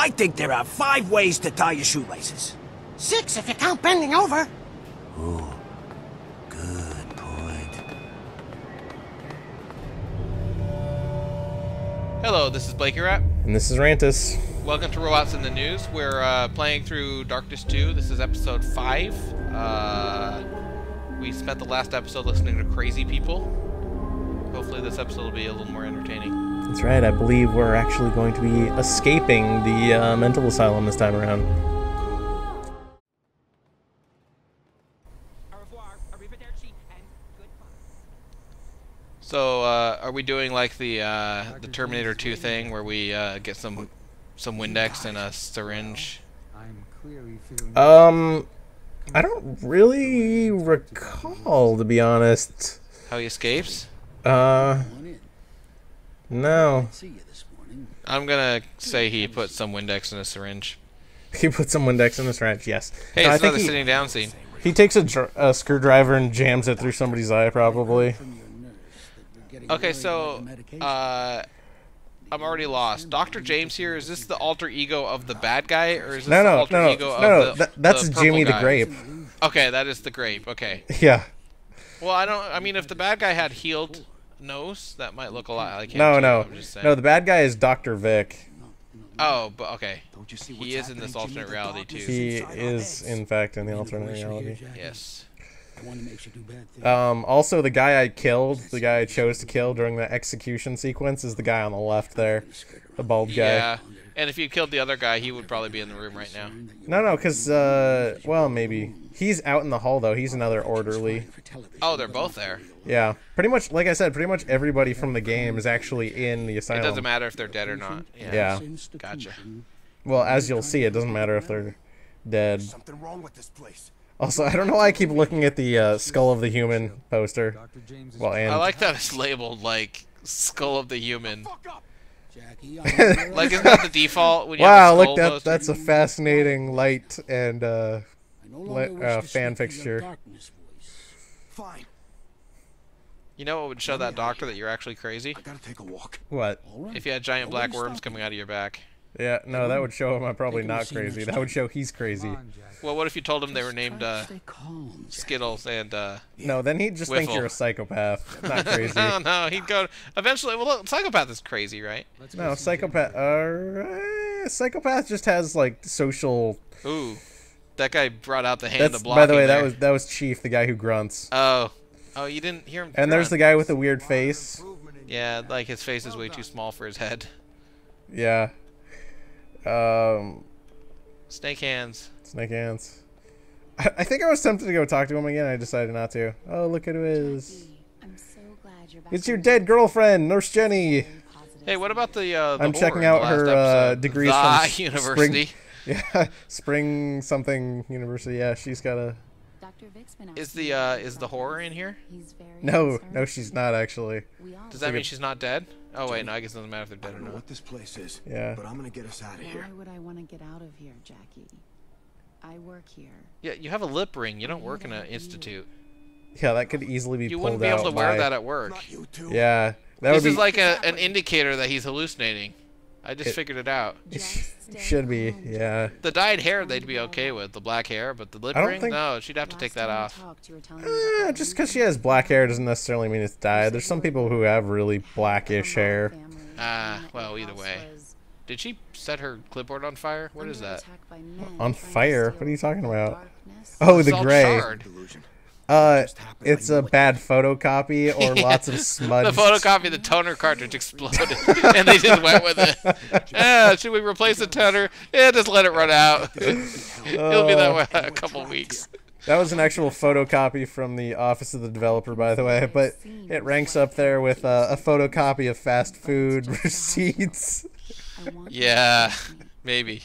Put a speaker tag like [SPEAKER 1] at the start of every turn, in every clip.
[SPEAKER 1] I think there are 5 ways to tie your shoelaces.
[SPEAKER 2] 6 if you count bending over.
[SPEAKER 1] Ooh, good point.
[SPEAKER 3] Hello, this is Blakey Rat.
[SPEAKER 4] And this is Rantus.
[SPEAKER 3] Welcome to Robots in the News. We're playing through Darkness 2. This is episode 5. We spent the last episode listening to crazy people. Hopefully this episode will be a little more entertaining.
[SPEAKER 4] That's right, I believe we're actually going to be escaping the mental asylum this time around.
[SPEAKER 3] So, are we doing like the Terminator 2 thing where we get some Windex and a syringe?
[SPEAKER 4] I don't really recall, to be honest.
[SPEAKER 3] How he escapes?
[SPEAKER 4] No.
[SPEAKER 3] I'm gonna say he put some Windex in a syringe.
[SPEAKER 4] He put some Windex in the syringe, yes.
[SPEAKER 3] Hey,
[SPEAKER 4] No,
[SPEAKER 3] it's another sitting down scene.
[SPEAKER 4] He takes a screwdriver and jams it through somebody's eye, probably.
[SPEAKER 3] Okay, so, I'm already lost. Dr. James here, is this the alter ego of the bad guy, or is this the alter ego of
[SPEAKER 4] that's
[SPEAKER 3] the
[SPEAKER 4] Jimmy the
[SPEAKER 3] guy?
[SPEAKER 4] Grape.
[SPEAKER 3] Okay, that is the Grape, okay.
[SPEAKER 4] Yeah.
[SPEAKER 3] Well, I mean, if the bad guy had healed nose, that might look a lot like him.
[SPEAKER 4] No,
[SPEAKER 3] too,
[SPEAKER 4] no.
[SPEAKER 3] I'm just saying.
[SPEAKER 4] No, the bad guy is Dr. Vic.
[SPEAKER 3] Oh, but okay. He is in this alternate reality, too.
[SPEAKER 4] He is, in fact, in the alternate reality.
[SPEAKER 3] Yes.
[SPEAKER 4] Also, the guy I killed, the guy I chose to kill during the execution sequence is the guy on the left there. The bald guy.
[SPEAKER 3] Yeah, and if you killed the other guy, he would probably be in the room right now.
[SPEAKER 4] No, because, well, maybe. He's out in the hall, though. He's another orderly.
[SPEAKER 3] Oh, they're both there.
[SPEAKER 4] Yeah. Pretty much, like I said, pretty much everybody from the game is actually in the asylum.
[SPEAKER 3] It doesn't matter if they're dead or not.
[SPEAKER 4] Yeah.
[SPEAKER 3] Gotcha.
[SPEAKER 4] Well, as you'll see, it doesn't matter if they're dead.
[SPEAKER 1] Something wrong with this place.
[SPEAKER 4] Also, I don't know why I keep looking at the Skull of the Human poster. Well, and
[SPEAKER 3] I like that it's labeled, like, Skull of the Human. Like, isn't that the default when you have a skull poster?
[SPEAKER 4] That's a fascinating light and fan fixture.
[SPEAKER 1] Fine.
[SPEAKER 3] You know what would show that doctor that you're actually crazy?
[SPEAKER 1] I gotta take a walk.
[SPEAKER 4] What?
[SPEAKER 3] If you had giant black worms coming out of your back.
[SPEAKER 4] Yeah, no, that would show him I'm probably not crazy. That would show he's crazy.
[SPEAKER 3] Well, what if you told him they were named Skittles and
[SPEAKER 4] No, then he'd just think
[SPEAKER 3] Wiffle.
[SPEAKER 4] you're a psychopath, not crazy.
[SPEAKER 3] No, he'd go eventually. Well, look, psychopath is crazy, right?
[SPEAKER 4] No, psychopath. Psychopath just has like social.
[SPEAKER 3] Ooh, that guy brought out the hand
[SPEAKER 4] That's,
[SPEAKER 3] of blocking.
[SPEAKER 4] by the way,
[SPEAKER 3] there.
[SPEAKER 4] that was Chief, the guy who grunts.
[SPEAKER 3] Oh, you didn't hear him.
[SPEAKER 4] And there's the guy with the weird face.
[SPEAKER 3] Yeah, like his face is way too small for his head.
[SPEAKER 4] Yeah.
[SPEAKER 3] Snake hands.
[SPEAKER 4] Snake hands. I think I was tempted to go talk to him again. I decided not to. Oh, look at who it is.
[SPEAKER 5] I'm so glad you're back.
[SPEAKER 4] It's your dead girlfriend, Nurse Jenny.
[SPEAKER 3] Hey, what about the?
[SPEAKER 4] I'm
[SPEAKER 3] whore
[SPEAKER 4] checking
[SPEAKER 3] in the
[SPEAKER 4] out
[SPEAKER 3] last
[SPEAKER 4] her
[SPEAKER 3] episode?
[SPEAKER 4] degrees
[SPEAKER 3] The
[SPEAKER 4] from
[SPEAKER 3] university.
[SPEAKER 4] Yeah, Spring something University. Yeah, she's got a.
[SPEAKER 5] Dr. Vic's been out
[SPEAKER 3] Is
[SPEAKER 5] here.
[SPEAKER 3] the horror in here?
[SPEAKER 5] He's very
[SPEAKER 4] No,
[SPEAKER 5] concerned.
[SPEAKER 4] no, she's not actually.
[SPEAKER 5] We all
[SPEAKER 3] Does that mean she's not dead? Oh wait, no, I guess it doesn't matter if they're
[SPEAKER 1] I
[SPEAKER 3] dead or
[SPEAKER 1] don't know
[SPEAKER 3] not.
[SPEAKER 1] what this place is.
[SPEAKER 4] Yeah.
[SPEAKER 1] But I'm gonna get us out of here.
[SPEAKER 5] Why would I want to get out of here, Jackie? I work here.
[SPEAKER 3] Yeah, you have a lip ring. You don't work in an institute.
[SPEAKER 4] Yeah, that could easily be
[SPEAKER 3] You
[SPEAKER 4] pulled
[SPEAKER 3] wouldn't be able to
[SPEAKER 4] out
[SPEAKER 3] wear
[SPEAKER 4] by-
[SPEAKER 3] that at work.
[SPEAKER 1] Not you two.
[SPEAKER 4] Yeah, that
[SPEAKER 3] This
[SPEAKER 4] would
[SPEAKER 3] is
[SPEAKER 4] be.
[SPEAKER 3] like an indicator that he's hallucinating. I just figured it out.
[SPEAKER 4] Should be. Yeah.
[SPEAKER 3] The dyed hair they'd be okay with, the black hair, but the lip
[SPEAKER 4] I don't
[SPEAKER 3] ring?
[SPEAKER 4] think-
[SPEAKER 3] No, she'd have to take that off.
[SPEAKER 4] Just because she has black hair doesn't necessarily mean it's dyed. There's some people who have really blackish hair.
[SPEAKER 3] Well, either way. Did she set her clipboard on fire? What is that?
[SPEAKER 4] On fire? What are you talking about? Oh,
[SPEAKER 3] It's
[SPEAKER 4] the
[SPEAKER 3] all
[SPEAKER 4] gray.
[SPEAKER 3] charred.
[SPEAKER 1] Delusion.
[SPEAKER 4] It's a bad photocopy or lots of smudge.
[SPEAKER 3] The photocopy, the toner cartridge exploded, and they just went with it. Should we replace the toner? Yeah, just let it run out. It'll be that way a couple weeks.
[SPEAKER 4] That was an actual photocopy from the office of the developer, by the way, but it ranks up there with a photocopy of fast food receipts.
[SPEAKER 3] Yeah, maybe.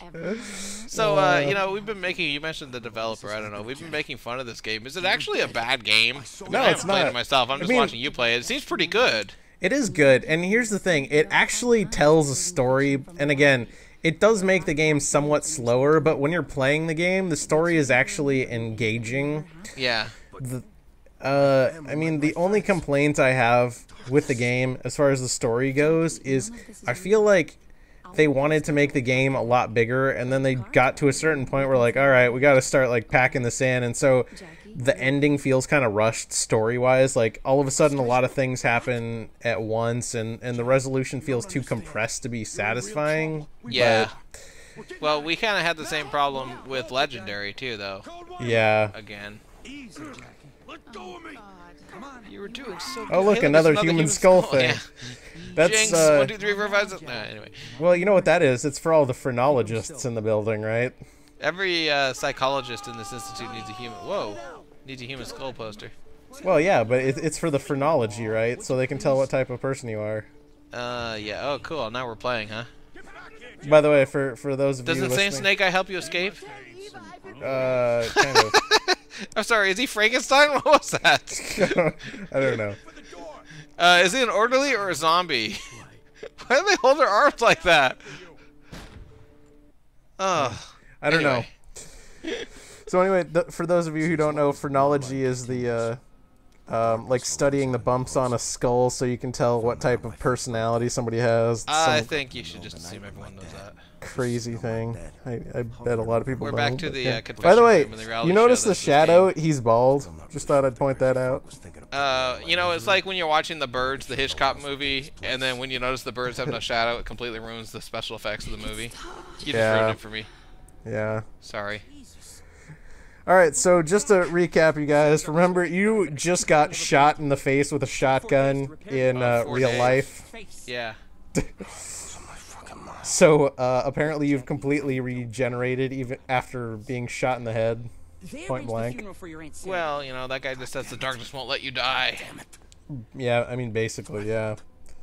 [SPEAKER 3] So, you know, we've been making, you mentioned the developer, I don't know, we've been making fun of this game. Is it actually a bad game?
[SPEAKER 4] No,
[SPEAKER 3] I
[SPEAKER 4] it's
[SPEAKER 3] haven't played
[SPEAKER 4] not.
[SPEAKER 3] it myself. I'm just watching you play it. It seems pretty good.
[SPEAKER 4] It is good, and here's the thing. It actually tells a story, and again, it does make the game somewhat slower, but when you're playing the game, the story is actually engaging.
[SPEAKER 3] Yeah.
[SPEAKER 4] I mean, the only complaint I have with the game, as far as the story goes, is I feel like they wanted to make the game a lot bigger, and then they got to a certain point where like, all right, we got to start like packing this in, and so the ending feels kind of rushed story-wise. Like all of a sudden, a lot of things happen at once, and the resolution feels too compressed to be satisfying.
[SPEAKER 3] Yeah. Well, we kind of had the same problem with Legendary too, though.
[SPEAKER 4] Yeah.
[SPEAKER 3] Again.
[SPEAKER 1] Easy, Jackie. Let go of me. Come on.
[SPEAKER 3] You were doing so good.
[SPEAKER 4] Oh look,
[SPEAKER 3] Hey,
[SPEAKER 4] another
[SPEAKER 3] there's
[SPEAKER 4] human skull thing.
[SPEAKER 3] Yeah.
[SPEAKER 4] That's
[SPEAKER 3] Jinx, 1, 2, 3, 4, 5, 6. Nah, anyway.
[SPEAKER 4] well, you know what that is? It's for all the phrenologists in the building, right?
[SPEAKER 3] Every psychologist in this institute needs a human. Whoa. Needs a human skull poster.
[SPEAKER 4] Well, yeah, but it's for the phrenology, right? So they can tell what type of person you are.
[SPEAKER 3] Yeah. Oh, cool. Now we're playing, huh?
[SPEAKER 4] By the way, for those of you
[SPEAKER 3] Doesn't
[SPEAKER 4] listening,
[SPEAKER 3] Saint Snake I help you escape?
[SPEAKER 4] kind of.
[SPEAKER 3] I'm sorry. Is he Frankenstein? What was that?
[SPEAKER 4] I don't know.
[SPEAKER 3] Is he an orderly or a zombie? Why do they hold their arms like that? Oh.
[SPEAKER 4] I don't
[SPEAKER 3] Anyway.
[SPEAKER 4] know. So anyway, for those of you who don't know, phrenology is the like studying the bumps on a skull so you can tell what type of personality somebody has.
[SPEAKER 3] I
[SPEAKER 4] Some
[SPEAKER 3] think you should just assume everyone knows that.
[SPEAKER 4] crazy thing. I bet a lot of people
[SPEAKER 3] We're
[SPEAKER 4] don't.
[SPEAKER 3] back to
[SPEAKER 4] but
[SPEAKER 3] the,
[SPEAKER 4] yeah.
[SPEAKER 3] confession
[SPEAKER 4] By the way,
[SPEAKER 3] room and the reality
[SPEAKER 4] you notice
[SPEAKER 3] show
[SPEAKER 4] the
[SPEAKER 3] that's this
[SPEAKER 4] shadow? He's bald. Just thought I'd point that out.
[SPEAKER 3] You know, it's like when you're watching The Birds, the Hitchcock movie, and then when you notice the birds have no shadow, it completely ruins the special effects of the movie. You just
[SPEAKER 4] Yeah.
[SPEAKER 3] ruined it for me.
[SPEAKER 4] Yeah.
[SPEAKER 3] Sorry.
[SPEAKER 4] All right, so just to recap, you guys, remember you just got shot in the face with a shotgun in
[SPEAKER 3] 4
[SPEAKER 4] real
[SPEAKER 3] days.
[SPEAKER 4] life.
[SPEAKER 3] Yeah.
[SPEAKER 4] So apparently you've completely regenerated even after being shot in the head, point blank.
[SPEAKER 3] Well, you know, that guy just says the darkness won't let you die.
[SPEAKER 4] Yeah, I mean basically, yeah.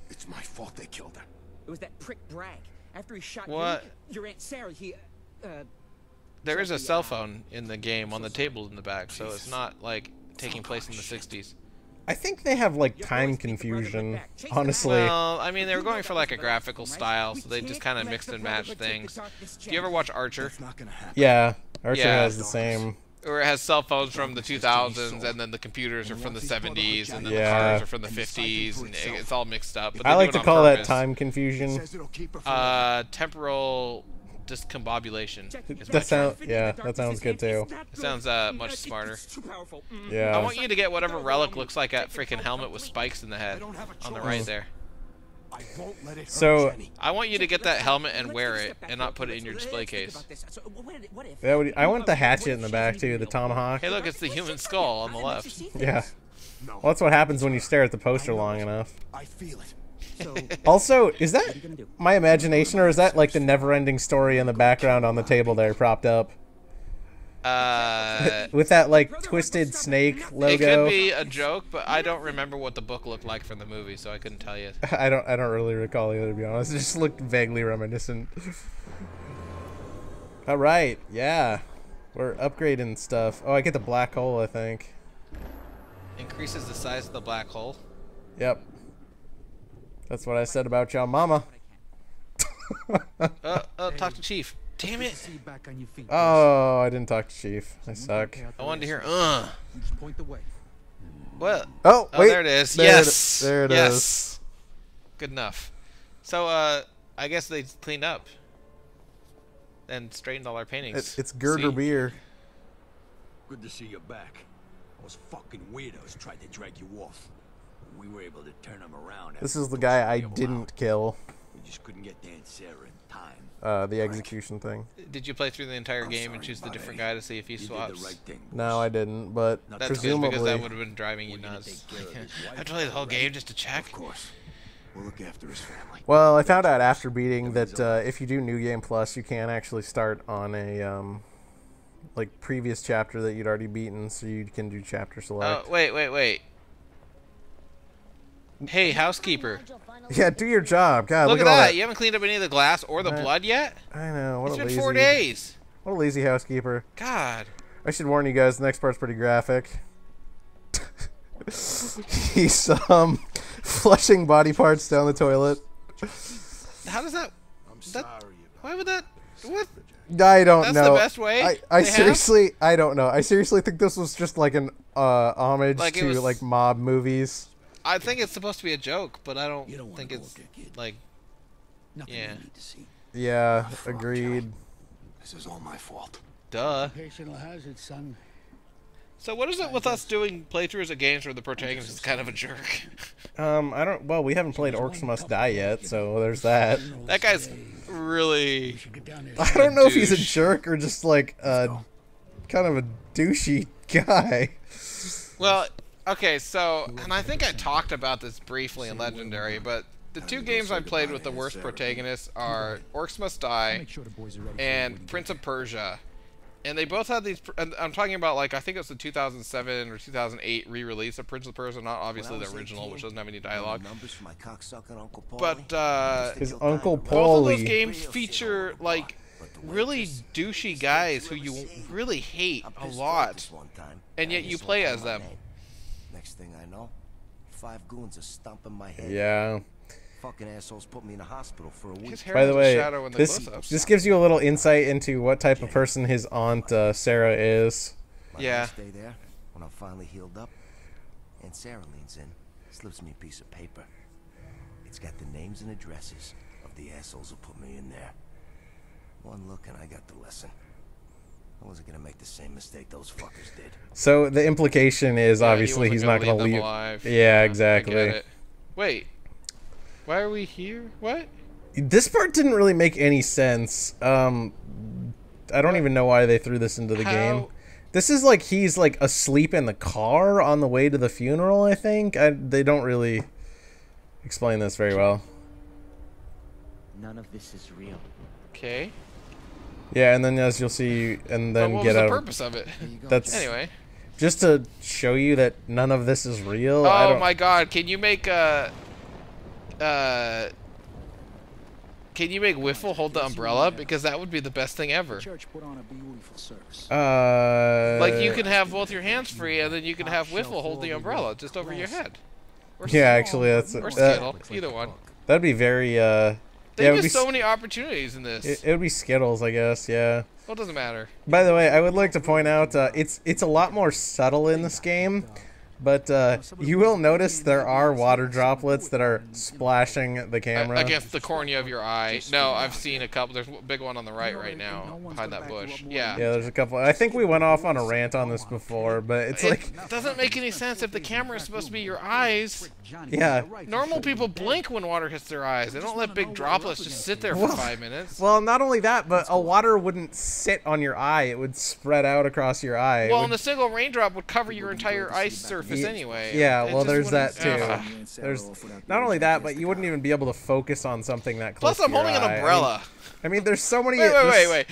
[SPEAKER 1] It's my fault they killed her.
[SPEAKER 6] It was that prick Bragg. After he shot
[SPEAKER 3] What?
[SPEAKER 6] your Aunt Sarah, he,
[SPEAKER 3] There is a cell phone in the game on the table in the back, so it's not like taking place in the 60s.
[SPEAKER 4] I think they have like time confusion, honestly.
[SPEAKER 3] Well, I mean, they were going for like a graphical style, so they just kind of mixed and matched things. Do you ever watch Archer?
[SPEAKER 1] It's not gonna happen.
[SPEAKER 4] Yeah, Archer
[SPEAKER 3] Yeah.
[SPEAKER 4] has the same.
[SPEAKER 3] Or it has cell phones from the 2000s, and then the computers are from the 70s, and then the
[SPEAKER 4] Yeah.
[SPEAKER 3] cars are from the 50s, and it's all mixed up. But
[SPEAKER 4] I
[SPEAKER 3] they
[SPEAKER 4] like
[SPEAKER 3] do
[SPEAKER 4] to
[SPEAKER 3] it on
[SPEAKER 4] call that
[SPEAKER 3] purpose.
[SPEAKER 4] time confusion.
[SPEAKER 1] Says it'll keep her from
[SPEAKER 3] Temporal discombobulation.
[SPEAKER 4] That sound, yeah, that sounds good too.
[SPEAKER 3] It sounds much smarter.
[SPEAKER 6] Too powerful.
[SPEAKER 4] Yeah.
[SPEAKER 3] I want you to get whatever relic looks like a freaking helmet with spikes in the head on the right there.
[SPEAKER 1] I won't let it hurt
[SPEAKER 4] So-
[SPEAKER 1] Jenny.
[SPEAKER 3] I want you to get that helmet and wear it, and not put it in your display case.
[SPEAKER 4] That would, I want the hatchet in the back too, the tomahawk.
[SPEAKER 3] Hey, look, it's the human skull on the left.
[SPEAKER 4] Yeah. Well, that's what happens when you stare at the poster long enough.
[SPEAKER 1] I feel it.
[SPEAKER 4] Also, is that my imagination, or is that like the never-ending story in the background on the table there, propped up with that like twisted snake
[SPEAKER 3] It
[SPEAKER 4] logo?
[SPEAKER 3] could be a joke, but I don't remember what the book looked like from the movie, so I couldn't tell you.
[SPEAKER 4] I don't really recall either, to be honest. It just looked vaguely reminiscent. All right, yeah, we're upgrading stuff. Oh, I get the black hole, I think.
[SPEAKER 3] Increases the size of the black hole.
[SPEAKER 4] Yep. That's what I said about y'all, mama.
[SPEAKER 3] Talk to Chief. Damn it!
[SPEAKER 1] See you back on your feet.
[SPEAKER 4] Oh, I didn't talk to Chief. I suck.
[SPEAKER 3] I wanted to hear,
[SPEAKER 1] You just point the way.
[SPEAKER 3] What?
[SPEAKER 4] Oh,
[SPEAKER 3] Oh,
[SPEAKER 4] wait.
[SPEAKER 3] there it is.
[SPEAKER 4] There
[SPEAKER 3] Yes.
[SPEAKER 4] There it is.
[SPEAKER 3] yes. Good enough. So, I guess they cleaned up and straightened all our paintings.
[SPEAKER 4] It's Gerger
[SPEAKER 3] See?
[SPEAKER 4] beer.
[SPEAKER 1] Good to see you back. Those fucking weirdos tried to drag you off. We were able to turn them around.
[SPEAKER 4] This is the guy I didn't kill.
[SPEAKER 1] We just couldn't get to Aunt Sarah in time.
[SPEAKER 4] The execution thing.
[SPEAKER 3] Did you play through the entire game and choose the different guy to see if he
[SPEAKER 1] You did
[SPEAKER 3] swaps?
[SPEAKER 1] the right thing.
[SPEAKER 4] No, I didn't, but
[SPEAKER 3] That's
[SPEAKER 4] presumably.
[SPEAKER 3] good because that would have been driving you
[SPEAKER 1] We're gonna
[SPEAKER 3] nuts.
[SPEAKER 1] take care of his
[SPEAKER 3] I
[SPEAKER 1] wife
[SPEAKER 3] have to play the whole game just to check.
[SPEAKER 1] Of course. We'll look after his family.
[SPEAKER 4] Well, I found out after beating that if you do New Game Plus, you can actually start on a like previous chapter that you'd already beaten, so you can do chapter select.
[SPEAKER 3] Oh, wait. Hey, housekeeper.
[SPEAKER 4] Yeah, do your job. God,
[SPEAKER 3] Look
[SPEAKER 4] look,
[SPEAKER 3] at
[SPEAKER 4] all
[SPEAKER 3] that.
[SPEAKER 4] that.
[SPEAKER 3] You haven't cleaned up any of the glass or the
[SPEAKER 4] Right.
[SPEAKER 3] blood yet?
[SPEAKER 4] I know. What
[SPEAKER 3] It's
[SPEAKER 4] a
[SPEAKER 3] been
[SPEAKER 4] lazy.
[SPEAKER 3] 4 days.
[SPEAKER 4] What a lazy housekeeper.
[SPEAKER 3] God.
[SPEAKER 4] I should warn you guys. The next part's pretty graphic. He's flushing body parts down the toilet.
[SPEAKER 3] How does that...
[SPEAKER 1] I'm
[SPEAKER 3] That-
[SPEAKER 1] sorry
[SPEAKER 3] Why would that... What?
[SPEAKER 4] I don't
[SPEAKER 3] That's
[SPEAKER 4] know.
[SPEAKER 3] the best way
[SPEAKER 4] I
[SPEAKER 3] they have?
[SPEAKER 4] seriously, I don't know. I seriously think this was just like an homage
[SPEAKER 3] Like it
[SPEAKER 4] to
[SPEAKER 3] was-
[SPEAKER 4] like mob movies.
[SPEAKER 3] I think it's supposed to be a joke, but I don't
[SPEAKER 1] You don't want
[SPEAKER 3] think
[SPEAKER 1] to go
[SPEAKER 3] it's
[SPEAKER 1] up there, kid.
[SPEAKER 3] like...
[SPEAKER 1] Nothing
[SPEAKER 3] Yeah.
[SPEAKER 1] you need to see.
[SPEAKER 4] Yeah, agreed.
[SPEAKER 1] This is all my fault.
[SPEAKER 3] Duh.
[SPEAKER 7] Occupational hazard, son.
[SPEAKER 3] So what is it with us doing playthroughs of games where the protagonist is kind of a jerk?
[SPEAKER 4] I don't. Well, we haven't played Orcs Must Die yet, so there's that.
[SPEAKER 3] That guy's really.
[SPEAKER 7] Get down there.
[SPEAKER 4] I don't know if he's a
[SPEAKER 3] douche.
[SPEAKER 4] jerk or just like kind of a douchey guy.
[SPEAKER 3] Well, okay, so, and I think I talked about this briefly in Legendary, but the two games I played with the worst protagonists are Orcs Must Die
[SPEAKER 7] Make sure the boys are ready.
[SPEAKER 3] and Prince of Persia. And they both had these, and I'm talking about, like, I think it was the 2007 or 2008 re-release of Prince of Persia, not obviously the original, which doesn't have any dialogue.
[SPEAKER 1] Numbers for my cocksucking Uncle Paulie.
[SPEAKER 3] But,
[SPEAKER 4] His Uncle
[SPEAKER 3] both of those
[SPEAKER 4] Paulie.
[SPEAKER 3] games feature, like, really douchey guys who you really hate a lot, and yet you play as them.
[SPEAKER 1] Next thing I know, 5 goons are stomping my head.
[SPEAKER 4] Yeah.
[SPEAKER 1] Fucking assholes put me in the hospital for a week.
[SPEAKER 3] His hair
[SPEAKER 4] By the
[SPEAKER 3] has a
[SPEAKER 4] way,
[SPEAKER 3] shadow in the
[SPEAKER 4] this
[SPEAKER 3] close-ups.
[SPEAKER 4] gives you a little insight into what type of person his aunt Sarah is.
[SPEAKER 1] My
[SPEAKER 3] Yeah.
[SPEAKER 1] last day there, when I'm finally healed up, and Sarah leans in, slips me a piece of paper. It's got the names and addresses of the assholes who put me in there. One look and I got the lesson. I wasn't gonna make the same mistake those fuckers did.
[SPEAKER 4] So the implication is
[SPEAKER 3] Yeah, he
[SPEAKER 4] obviously
[SPEAKER 3] wasn't
[SPEAKER 4] he's not going to
[SPEAKER 3] them
[SPEAKER 4] leave.
[SPEAKER 3] alive.
[SPEAKER 4] Yeah,
[SPEAKER 3] I
[SPEAKER 4] exactly.
[SPEAKER 3] get it. Wait, why are we here? What?
[SPEAKER 4] This part didn't really make any sense. I don't even know why they threw this into the game.
[SPEAKER 3] How-
[SPEAKER 4] This is like he's like asleep in the car on the way to the funeral, I think. They don't really explain this very well.
[SPEAKER 6] None of this is real.
[SPEAKER 3] Okay.
[SPEAKER 4] Yeah, and then as you'll see, and
[SPEAKER 3] But
[SPEAKER 4] then
[SPEAKER 3] what
[SPEAKER 4] get
[SPEAKER 3] was the
[SPEAKER 4] out.
[SPEAKER 3] purpose of it?
[SPEAKER 4] That's
[SPEAKER 3] Anyway.
[SPEAKER 4] just to show you that none of this is real. I
[SPEAKER 3] Oh
[SPEAKER 4] don't,
[SPEAKER 3] my God! Can you make can you make Wiffle hold the umbrella? Because that would be the best thing ever.
[SPEAKER 7] Church put on a beautiful service.
[SPEAKER 3] Like you can have both your hands free, and then you can have Wiffle hold the umbrella just over your head. Or
[SPEAKER 4] Yeah, actually, that's
[SPEAKER 3] Or Skittle, either one.
[SPEAKER 4] that'd be very.
[SPEAKER 3] They
[SPEAKER 4] yeah, it would
[SPEAKER 3] missed
[SPEAKER 4] be
[SPEAKER 3] so many opportunities in this.
[SPEAKER 4] it would be Skittles, I guess. Yeah.
[SPEAKER 3] Well, it doesn't matter.
[SPEAKER 4] By the way, I would like to point out it's a lot more subtle in this game, but you will notice there are water droplets that are splashing the camera.
[SPEAKER 3] Against the cornea of your eye. No, I've seen a couple. There's a big one on the right now, behind that bush. Yeah.
[SPEAKER 4] Yeah, there's a couple. I think we went off on a rant on this before, but it's like,
[SPEAKER 3] It doesn't make any sense if the camera is supposed to be your eyes.
[SPEAKER 4] yeah.
[SPEAKER 3] Normal people blink when water hits their eyes. They don't let big droplets just sit there for 5 minutes.
[SPEAKER 4] Well, not only that, but a water wouldn't sit on your eye; it would spread out across your eye. It
[SPEAKER 3] Well,
[SPEAKER 4] would-
[SPEAKER 3] and a single raindrop would cover your entire ice surface anyway.
[SPEAKER 4] Yeah,
[SPEAKER 3] It
[SPEAKER 4] well,
[SPEAKER 3] just
[SPEAKER 4] there's that
[SPEAKER 3] wouldn't-
[SPEAKER 4] too.
[SPEAKER 3] Ugh.
[SPEAKER 4] There's not only that, but you wouldn't even be able to focus on something that close
[SPEAKER 3] Plus, I'm
[SPEAKER 4] to your
[SPEAKER 3] holding an
[SPEAKER 4] eye.
[SPEAKER 3] umbrella.
[SPEAKER 4] I mean, there's so many.
[SPEAKER 3] Wait.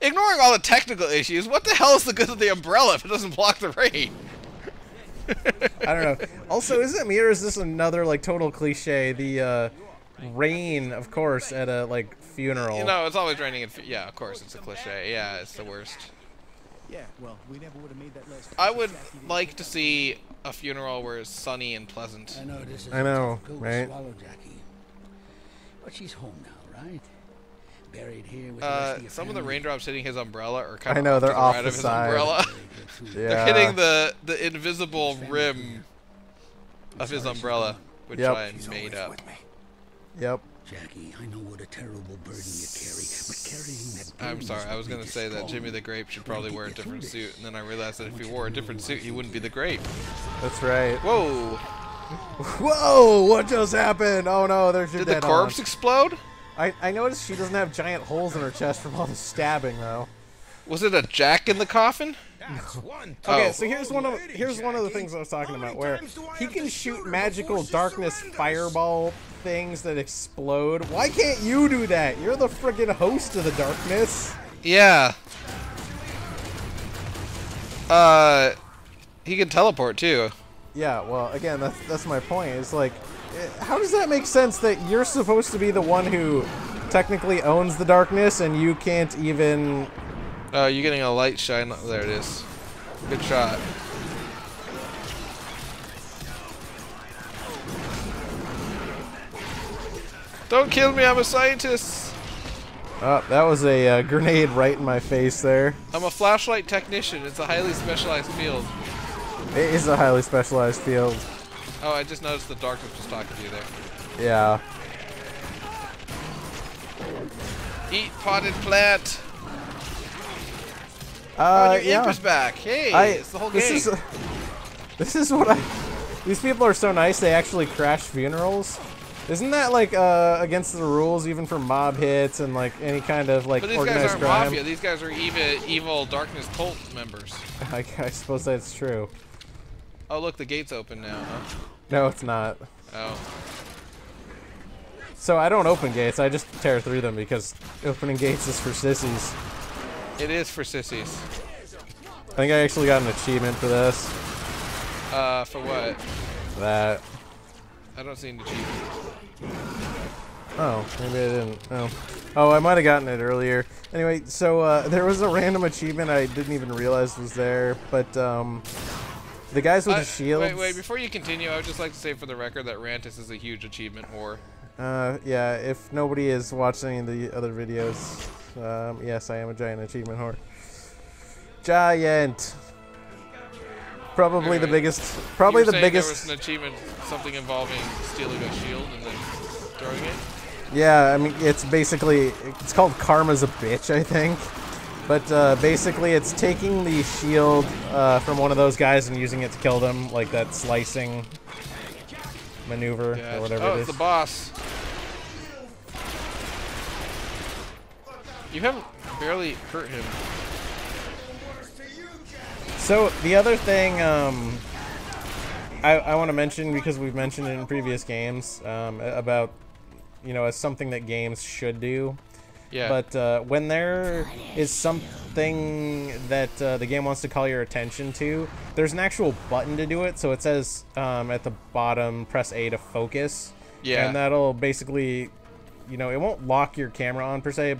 [SPEAKER 3] Ignoring all the technical issues, what the hell is the good of the umbrella if it doesn't block the rain?
[SPEAKER 4] I don't know. Also, is it me or is this another like total cliche? The rain, of course, at a like funeral.
[SPEAKER 3] You know, it's always raining. Yeah, of course, it's a cliche. Yeah, it's the worst.
[SPEAKER 7] Yeah, well, we never would have made that last.
[SPEAKER 3] I would like to see a funeral where it's sunny and pleasant.
[SPEAKER 7] I know this is
[SPEAKER 4] I know,
[SPEAKER 7] a tough pill to
[SPEAKER 4] right?
[SPEAKER 7] swallow, Jackie. But she's home now, right? Buried here with the rest of your
[SPEAKER 3] Some of the
[SPEAKER 7] family.
[SPEAKER 3] raindrops hitting his umbrella are kind
[SPEAKER 4] I
[SPEAKER 3] of
[SPEAKER 4] know,
[SPEAKER 3] off to
[SPEAKER 4] they're
[SPEAKER 3] the
[SPEAKER 4] off
[SPEAKER 3] right
[SPEAKER 4] the
[SPEAKER 3] of his
[SPEAKER 4] side.
[SPEAKER 3] umbrella.
[SPEAKER 4] Yeah.
[SPEAKER 3] They're hitting the invisible rim of his umbrella, which
[SPEAKER 4] Yep.
[SPEAKER 3] I made up.
[SPEAKER 4] Yep.
[SPEAKER 7] Jackie, I know what a terrible burden you carry, but carrying that burden
[SPEAKER 3] I'm sorry,
[SPEAKER 7] is
[SPEAKER 3] I
[SPEAKER 7] what
[SPEAKER 3] was gonna
[SPEAKER 7] makes
[SPEAKER 3] say
[SPEAKER 7] you
[SPEAKER 3] that
[SPEAKER 7] strong.
[SPEAKER 3] Jimmy the Grape should probably wear a different suit, and then I realized that if he wore a different suit, he wouldn't be the Grape.
[SPEAKER 4] That's right.
[SPEAKER 3] Whoa!
[SPEAKER 4] Whoa! What just happened? Oh no, there's your
[SPEAKER 3] Did the
[SPEAKER 4] dead
[SPEAKER 3] corpse
[SPEAKER 4] aunt.
[SPEAKER 3] explode?
[SPEAKER 4] I noticed she doesn't have giant holes in her chest from all the stabbing though.
[SPEAKER 3] Was it a jack in the coffin?
[SPEAKER 4] Okay,
[SPEAKER 3] Oh.
[SPEAKER 4] so here's one of the things I was talking about, where he can shoot magical darkness fireball things that explode. Why can't you do that? You're the friggin' host of the darkness.
[SPEAKER 3] Yeah. He can teleport too.
[SPEAKER 4] Yeah, well, again, that's my point. It's like, how does that make sense that you're supposed to be the one who technically owns the darkness and you can't even...
[SPEAKER 3] Oh, you're getting a light shine. There it is. Good shot. Don't kill me, I'm a scientist.
[SPEAKER 4] Oh, that was a grenade right in my face there.
[SPEAKER 3] I'm a flashlight technician. It's a highly specialized field.
[SPEAKER 4] It is a highly specialized field.
[SPEAKER 3] Oh, I just noticed the darkness was talking to you there.
[SPEAKER 4] Yeah.
[SPEAKER 3] Eat potted plant. Oh, your imp is back. Hey, it's the whole game.
[SPEAKER 4] This is what These people are so nice. They actually crash funerals. Isn't that like against the rules, even for mob hits and like any kind of like organized crime? But these guys aren't
[SPEAKER 3] mafia. These guys are evil darkness cult members.
[SPEAKER 4] I suppose that's true.
[SPEAKER 3] Oh, look, the gate's open now, huh?
[SPEAKER 4] No, it's not.
[SPEAKER 3] Oh.
[SPEAKER 4] So I don't open gates. I just tear through them because opening gates is for sissies.
[SPEAKER 3] It is for sissies.
[SPEAKER 4] I think I actually got an achievement for this.
[SPEAKER 3] For what?
[SPEAKER 4] That.
[SPEAKER 3] I don't see an achievement.
[SPEAKER 4] Oh, maybe I didn't. Oh, I might have gotten it earlier. Anyway, so there was a random achievement I didn't even realize was there, but the guys with the shields.
[SPEAKER 3] Wait, before you continue, I would just like to say for the record that Rantis is a huge achievement whore.
[SPEAKER 4] Yeah, if nobody is watching the other videos, yes, I am a giant achievement whore. Giant. Probably the biggest. Probably the biggest.
[SPEAKER 3] There was an achievement, something involving stealing a shield and then throwing it.
[SPEAKER 4] Yeah, I mean it's called Karma's a Bitch, I think. But basically, it's taking the shield from one of those guys and using it to kill them, like that slicing maneuver or whatever it is.
[SPEAKER 3] Oh, it's the boss. You haven't barely hurt him.
[SPEAKER 4] So the other thing I want to mention, because we've mentioned it in previous games, about, you know, as something that games should do.
[SPEAKER 3] Yeah.
[SPEAKER 4] But when there is something that the game wants to call your attention to, there's an actual button to do it. So it says at the bottom, press A to focus.
[SPEAKER 3] Yeah.
[SPEAKER 4] And that'll basically, you know, it won't lock your camera on per se,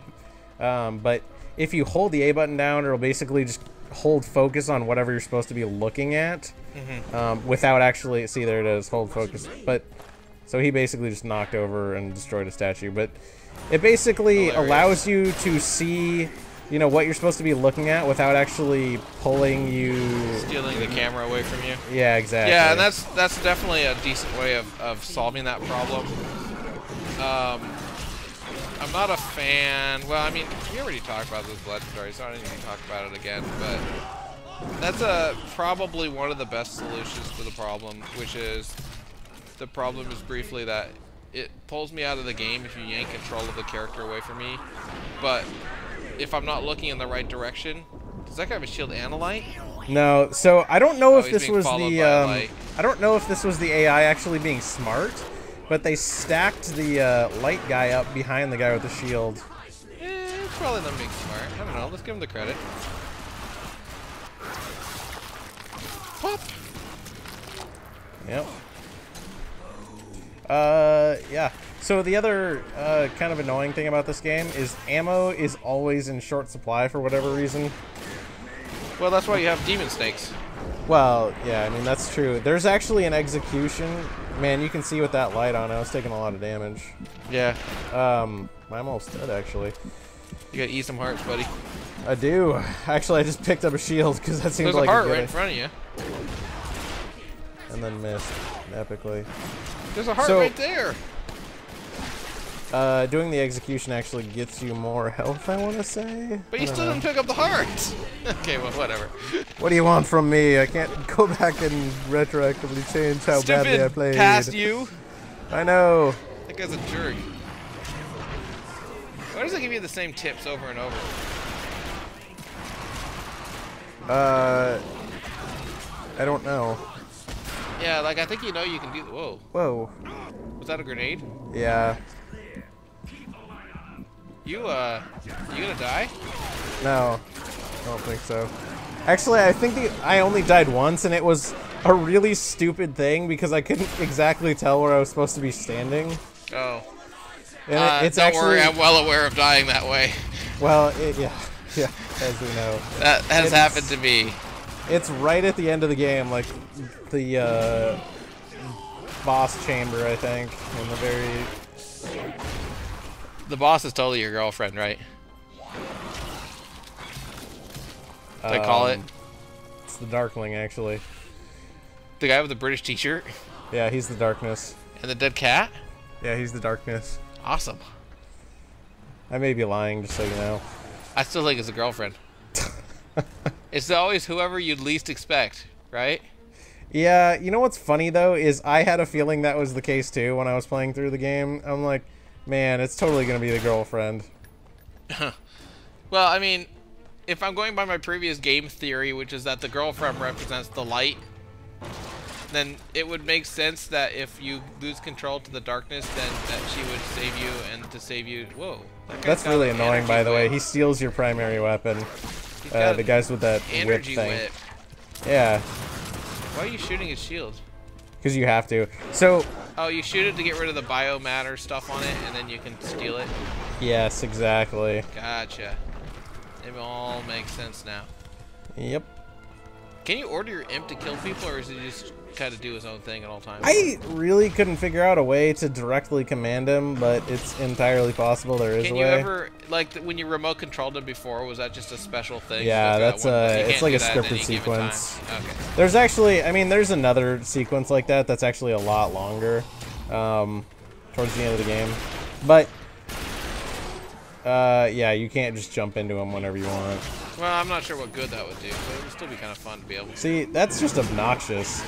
[SPEAKER 4] but if you hold the A button down, it'll basically just hold focus on whatever you're supposed to be looking at, without actually, see, there it is, hold focus. But so he basically just knocked over and destroyed a statue, but it basically allows you to see, you know, what you're supposed to be looking at without actually pulling you,
[SPEAKER 3] stealing the camera away from you.
[SPEAKER 4] Yeah, exactly.
[SPEAKER 3] Yeah, and that's definitely a decent way of solving that problem. I'm not a fan. Well, I mean, we already talked about this legendary, so I don't need to talk about it again. But that's probably one of the best solutions to the problem, which is the problem is briefly that it pulls me out of the game if you yank control of the character away from me. But if I'm not looking in the right direction, does that guy have a shield and a light?
[SPEAKER 4] No. So I don't know if this was
[SPEAKER 3] the
[SPEAKER 4] I don't know if this was the AI actually being smart. But they stacked the light guy up behind the guy with the shield.
[SPEAKER 3] It's probably them being smart. I don't know. Let's give him the credit. Pop.
[SPEAKER 4] Yep. Yeah. So the other kind of annoying thing about this game is ammo is always in short supply for whatever reason.
[SPEAKER 3] Well, that's why you have demon snakes.
[SPEAKER 4] Well, yeah, I mean, that's true. There's actually an execution. Man, you can see with that light on, I was taking a lot of damage.
[SPEAKER 3] Yeah.
[SPEAKER 4] I'm almost dead, actually.
[SPEAKER 3] You gotta eat some hearts, buddy.
[SPEAKER 4] I do. Actually, I just picked up a shield, because that seems like
[SPEAKER 3] a heart right in front of you.
[SPEAKER 4] And then missed, epically.
[SPEAKER 3] There's a heart right there.
[SPEAKER 4] Doing the execution actually gets you more health, I want to say.
[SPEAKER 3] But you still didn't pick up the hearts. Okay, well, whatever.
[SPEAKER 4] What do you want from me? I can't go back and retroactively change how badly I played.
[SPEAKER 3] Past you.
[SPEAKER 4] I know.
[SPEAKER 3] That guy's a jerk. Why does it give you the same tips over and over?
[SPEAKER 4] I don't know.
[SPEAKER 3] Yeah, like I think you know you can do. Whoa.
[SPEAKER 4] Whoa.
[SPEAKER 3] Was that a grenade?
[SPEAKER 4] Yeah.
[SPEAKER 3] You gonna die?
[SPEAKER 4] No, I don't think so. Actually, I think I only died once, and it was a really stupid thing because I couldn't exactly tell where I was supposed to be standing.
[SPEAKER 3] Oh.
[SPEAKER 4] And it's
[SPEAKER 3] don't
[SPEAKER 4] actually,
[SPEAKER 3] worry, I'm well aware of dying that way.
[SPEAKER 4] Well, yeah, as we know.
[SPEAKER 3] That has happened to me.
[SPEAKER 4] It's right at the end of the game, like the boss chamber, I think, in the very...
[SPEAKER 3] The boss is totally your girlfriend, right? Did I call it?
[SPEAKER 4] It's the Darkling, actually.
[SPEAKER 3] The guy with the British t-shirt?
[SPEAKER 4] Yeah, he's the darkness.
[SPEAKER 3] And the dead cat?
[SPEAKER 4] Yeah, he's the darkness.
[SPEAKER 3] Awesome.
[SPEAKER 4] I may be lying, just so you know.
[SPEAKER 3] I still think it's a girlfriend. It's always whoever you'd least expect, right?
[SPEAKER 4] Yeah, you know what's funny though is I had a feeling that was the case too when I was playing through the game. I'm like, man, it's totally gonna be the girlfriend.
[SPEAKER 3] Well, I mean, if I'm going by my previous game theory, which is that the girlfriend represents the light, then it would make sense that if you lose control to the darkness, then that she would save you, and to save you... Whoa.
[SPEAKER 4] That's really annoying, by the way. He steals your primary weapon. The guys with that whip thing. Yeah.
[SPEAKER 3] Why are you shooting his shield?
[SPEAKER 4] Because you have to. So...
[SPEAKER 3] Oh, you shoot it to get rid of the biomatter stuff on it, and then you can steal it?
[SPEAKER 4] Yes, exactly.
[SPEAKER 3] Gotcha. It all makes sense now.
[SPEAKER 4] Yep.
[SPEAKER 3] Can you order your imp to kill people, or is he just kind of do his own thing at all times?
[SPEAKER 4] I really couldn't figure out a way to directly command him, but it's entirely possible there is a way.
[SPEAKER 3] Can you ever, like, when you remote controlled him before, was that just a special thing?
[SPEAKER 4] Yeah, that's it's like a scripted sequence.
[SPEAKER 3] Okay.
[SPEAKER 4] There's actually, I mean, there's another sequence like that that's actually a lot longer, towards the end of the game. But, yeah, you can't just jump into him whenever you want.
[SPEAKER 3] Well, I'm not sure what good that would do, but it would still be kind of fun to be able to.
[SPEAKER 4] See, that's just obnoxious.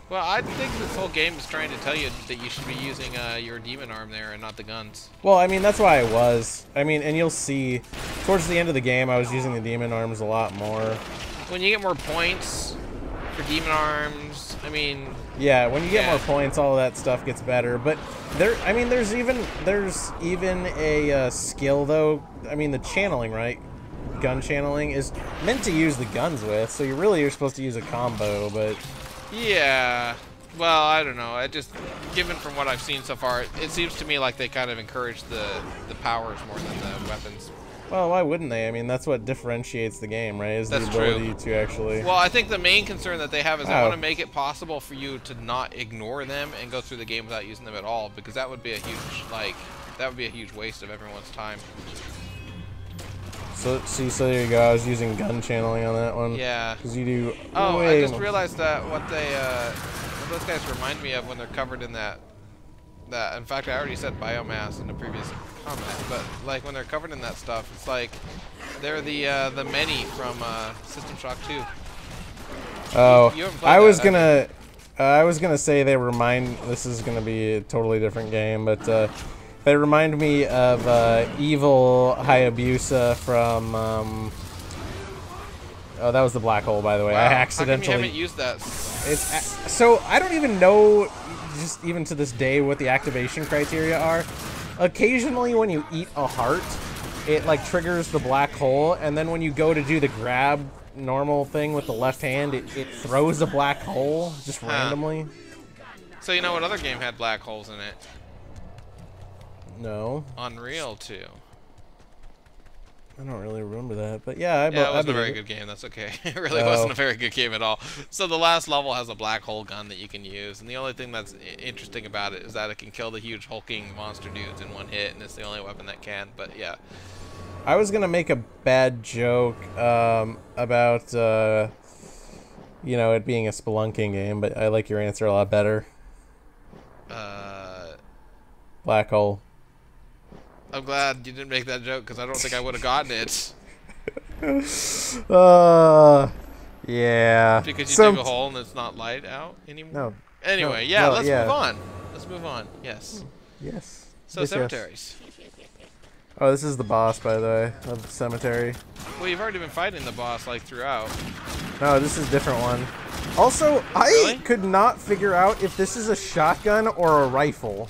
[SPEAKER 3] Well, I think this whole game is trying to tell you that you should be using your demon arm there and not the guns.
[SPEAKER 4] Well, I mean, that's why I was. I mean, and you'll see, towards the end of the game, I was using the demon arms a lot more.
[SPEAKER 3] When you get more points for demon arms, I mean...
[SPEAKER 4] Yeah, when you get more points, all of that stuff gets better. But there, I mean, there's even a skill, though. I mean, the channeling, right? Gun channeling is meant to use the guns with, so you're supposed to use a combo, but...
[SPEAKER 3] Yeah, well, I don't know. Given from what I've seen so far, it seems to me like they kind of encourage the powers more than the weapons.
[SPEAKER 4] Well, why wouldn't they? I mean, that's what differentiates the game, right? Is the ability to actually...
[SPEAKER 3] Well, I think the main concern that they have is they want to make it possible for you to not ignore them and go through the game without using them at all, because that would be a huge waste of everyone's time.
[SPEAKER 4] So there you go. I was using gun channeling on that one.
[SPEAKER 3] Yeah.
[SPEAKER 4] Because you do.
[SPEAKER 3] Oh, I just realized that what those guys remind me of when they're covered in that. In fact, I already said biomass in the previous comment, but like when they're covered in that stuff, it's like they're the many from System Shock 2.
[SPEAKER 4] Oh, I was gonna say they remind. This is gonna be a totally different game, but. They remind me of evil Hayabusa from. Oh, that was the black hole, by the way.
[SPEAKER 3] Wow.
[SPEAKER 4] I accidentally.
[SPEAKER 3] How come you haven't used that?
[SPEAKER 4] So I don't even know, just even to this day, what the activation criteria are. Occasionally, when you eat a heart, it like triggers the black hole, and then when you go to do the grab normal thing with the left hand, it throws a black hole just randomly.
[SPEAKER 3] So you know what other game had black holes in it?
[SPEAKER 4] No.
[SPEAKER 3] Unreal 2.
[SPEAKER 4] I don't really remember that, but yeah,
[SPEAKER 3] it wasn't a very good game. That's okay. It really wasn't a very good game at all. So the last level has a black hole gun that you can use, and the only thing that's interesting about it is that it can kill the huge hulking monster dudes in one hit, and it's the only weapon that can. But yeah.
[SPEAKER 4] I was gonna make a bad joke about you know, it being a spelunking game, but I like your answer a lot better. Black hole.
[SPEAKER 3] I'm glad you didn't make that joke, because I don't think I would have gotten it.
[SPEAKER 4] Yeah.
[SPEAKER 3] Because you dig a hole and it's not light out anymore?
[SPEAKER 4] No.
[SPEAKER 3] Anyway, let's move on. Let's move on. Yes.
[SPEAKER 4] Yes.
[SPEAKER 3] So, cemeteries.
[SPEAKER 4] Oh, this is the boss, by the way, of the cemetery.
[SPEAKER 3] Well, you've already been fighting the boss, like, throughout.
[SPEAKER 4] No, this is a different one. Also, I could not figure out if this is a shotgun or a rifle.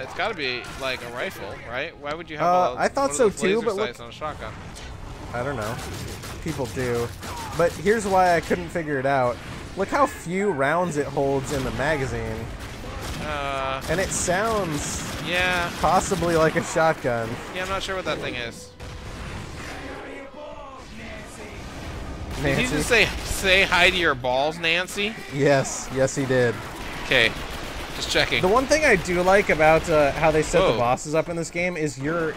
[SPEAKER 3] It's got to be like a rifle, right? Why would you have
[SPEAKER 4] I thought so too, but
[SPEAKER 3] look, on a shotgun?
[SPEAKER 4] I don't know. People do. But here's why I couldn't figure it out. Look how few rounds it holds in the magazine. And it sounds possibly like a shotgun.
[SPEAKER 3] Yeah, I'm not sure what that thing is.
[SPEAKER 4] Nancy?
[SPEAKER 3] Did he just say hi to your balls, Nancy?
[SPEAKER 4] Yes, he did.
[SPEAKER 3] Okay. Just checking.
[SPEAKER 4] The one thing I do like about how they set the bosses up in this game is your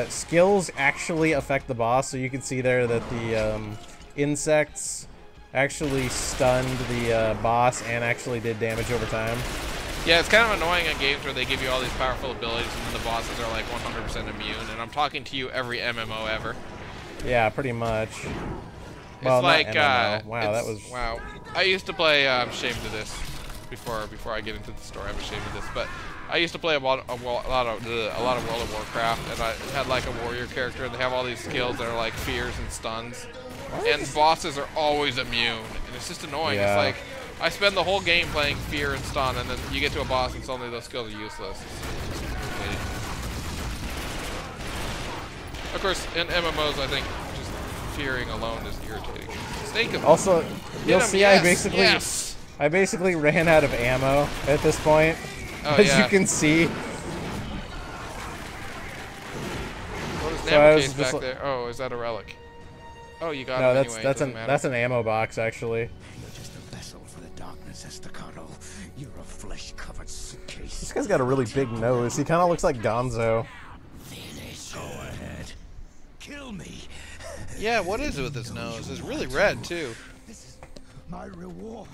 [SPEAKER 4] skills actually affect the boss. So you can see there that the insects actually stunned the boss and actually did damage over time.
[SPEAKER 3] Yeah, it's kind of annoying in games where they give you all these powerful abilities and then the bosses are like 100% immune. And I'm talking to you every MMO ever.
[SPEAKER 4] Yeah, pretty much.
[SPEAKER 3] It's
[SPEAKER 4] Well, not
[SPEAKER 3] like
[SPEAKER 4] MMO. Wow, that was
[SPEAKER 3] wow. I used to play. I'm ashamed of this. Before I get into the story, I'm ashamed of this. But I used to play a lot of World of Warcraft, and I had like a warrior character, and they have all these skills that are like fears and stuns, and bosses are always immune, and it's just annoying.
[SPEAKER 4] Yeah.
[SPEAKER 3] It's like I spend the whole game playing fear and stun, and then you get to a boss, and suddenly those skills are useless. It's irritating. Of course, in MMOs, I think just fearing alone is irritating. Snake him.
[SPEAKER 4] also. You'll
[SPEAKER 3] Hit him,
[SPEAKER 4] see,
[SPEAKER 3] yes, yes.
[SPEAKER 4] I basically ran out of ammo at this point,
[SPEAKER 3] Oh,
[SPEAKER 4] as
[SPEAKER 3] yeah.
[SPEAKER 4] you can see.
[SPEAKER 3] What is
[SPEAKER 4] So I
[SPEAKER 3] ammo
[SPEAKER 4] was
[SPEAKER 3] case
[SPEAKER 4] just
[SPEAKER 3] back there? Oh, is that a relic? Oh, you got
[SPEAKER 4] No,
[SPEAKER 3] it
[SPEAKER 4] that's
[SPEAKER 3] anyway.
[SPEAKER 4] that's
[SPEAKER 3] doesn't
[SPEAKER 4] an
[SPEAKER 3] matter.
[SPEAKER 4] that's an ammo box actually.
[SPEAKER 7] You're just a vessel for the darkness, Estacado. You're a flesh-covered suitcase.
[SPEAKER 4] This guy's got a really big nose. He kind of looks like Gonzo.
[SPEAKER 7] Finish. Go ahead. Kill me.
[SPEAKER 3] Yeah, what is it with his nose? It's really red too.
[SPEAKER 7] This is my reward.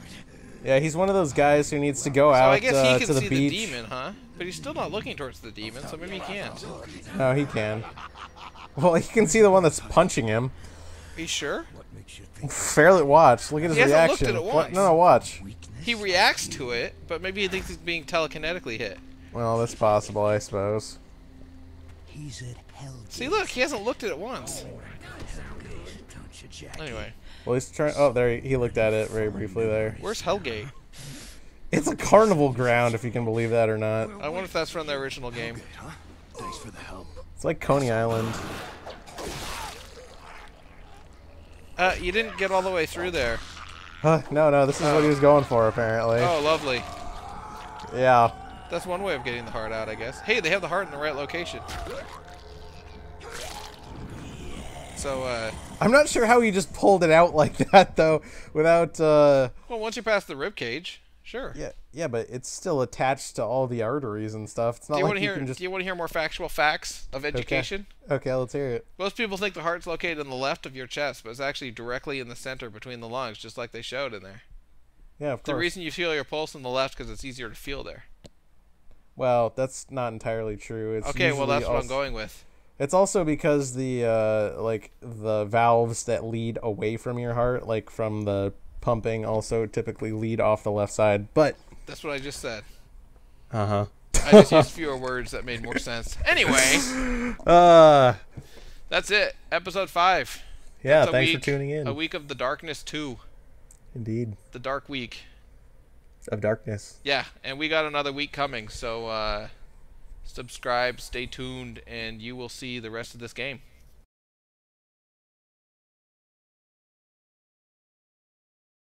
[SPEAKER 4] Yeah, he's one of those guys who needs to go
[SPEAKER 3] So
[SPEAKER 4] out
[SPEAKER 3] I guess he
[SPEAKER 4] to
[SPEAKER 3] can
[SPEAKER 4] the
[SPEAKER 3] see
[SPEAKER 4] beach.
[SPEAKER 3] the demon, huh? But he's still not looking towards the demon, so maybe he can't.
[SPEAKER 4] No, he can. Well, he can see the one that's punching him.
[SPEAKER 3] Are you sure?
[SPEAKER 7] What makes you think
[SPEAKER 4] Fairly watch. Look at his
[SPEAKER 3] He hasn't looked
[SPEAKER 4] reaction.
[SPEAKER 3] at it
[SPEAKER 4] What?
[SPEAKER 3] once.
[SPEAKER 4] No, watch.
[SPEAKER 3] He reacts to it, but maybe he thinks he's being telekinetically hit.
[SPEAKER 4] Well, that's possible, I suppose.
[SPEAKER 7] he's at hell?
[SPEAKER 3] See, look, he hasn't looked at it once.
[SPEAKER 7] Don't you, Jack?
[SPEAKER 3] Anyway,
[SPEAKER 4] Well, he's trying. Oh, there he looked at it very briefly there.
[SPEAKER 3] where's Hellgate?
[SPEAKER 4] It's a carnival ground, if you can believe that or not.
[SPEAKER 3] I wonder if that's from the original game.
[SPEAKER 1] Huh? Thanks for the help.
[SPEAKER 4] It's like Coney Island.
[SPEAKER 3] You didn't get all the way through there.
[SPEAKER 4] No, this is what he was going for, apparently.
[SPEAKER 3] Oh, lovely.
[SPEAKER 4] Yeah.
[SPEAKER 3] That's one way of getting the heart out, I guess. Hey, they have the heart in the right location. So,
[SPEAKER 4] I'm not sure how he just pulled it out like that, though, without,
[SPEAKER 3] well, once you pass the rib cage, sure.
[SPEAKER 4] Yeah, but it's still attached to all the arteries and stuff. It's not
[SPEAKER 3] Do you
[SPEAKER 4] like
[SPEAKER 3] want to
[SPEAKER 4] you
[SPEAKER 3] hear?
[SPEAKER 4] can just...
[SPEAKER 3] Do you want to hear more factual facts of education?
[SPEAKER 4] Okay, let's hear it.
[SPEAKER 3] Most people think the heart's located on the left of your chest, but it's actually directly in the center between the lungs, just like they showed in there.
[SPEAKER 4] Yeah, of
[SPEAKER 3] The
[SPEAKER 4] course.
[SPEAKER 3] reason you feel your pulse on the left because it's easier to feel there.
[SPEAKER 4] Well, that's not entirely true. It's
[SPEAKER 3] Okay, well
[SPEAKER 4] usually
[SPEAKER 3] that's what I'm
[SPEAKER 4] also-
[SPEAKER 3] going with.
[SPEAKER 4] It's also because the like the valves that lead away from your heart, like from the pumping, also typically lead off the left side. But
[SPEAKER 3] That's what I just said.
[SPEAKER 4] uh-huh.
[SPEAKER 3] I just used fewer words that made more sense. Anyway, that's it. Episode 5.
[SPEAKER 4] Yeah,
[SPEAKER 3] It's a
[SPEAKER 4] thanks for
[SPEAKER 3] week-
[SPEAKER 4] tuning in.
[SPEAKER 3] A week of the Darkness 2.
[SPEAKER 4] Indeed.
[SPEAKER 3] The Dark Week.
[SPEAKER 4] Of darkness.
[SPEAKER 3] Yeah, and we got another week coming, so subscribe, stay tuned, and you will see the rest of this game.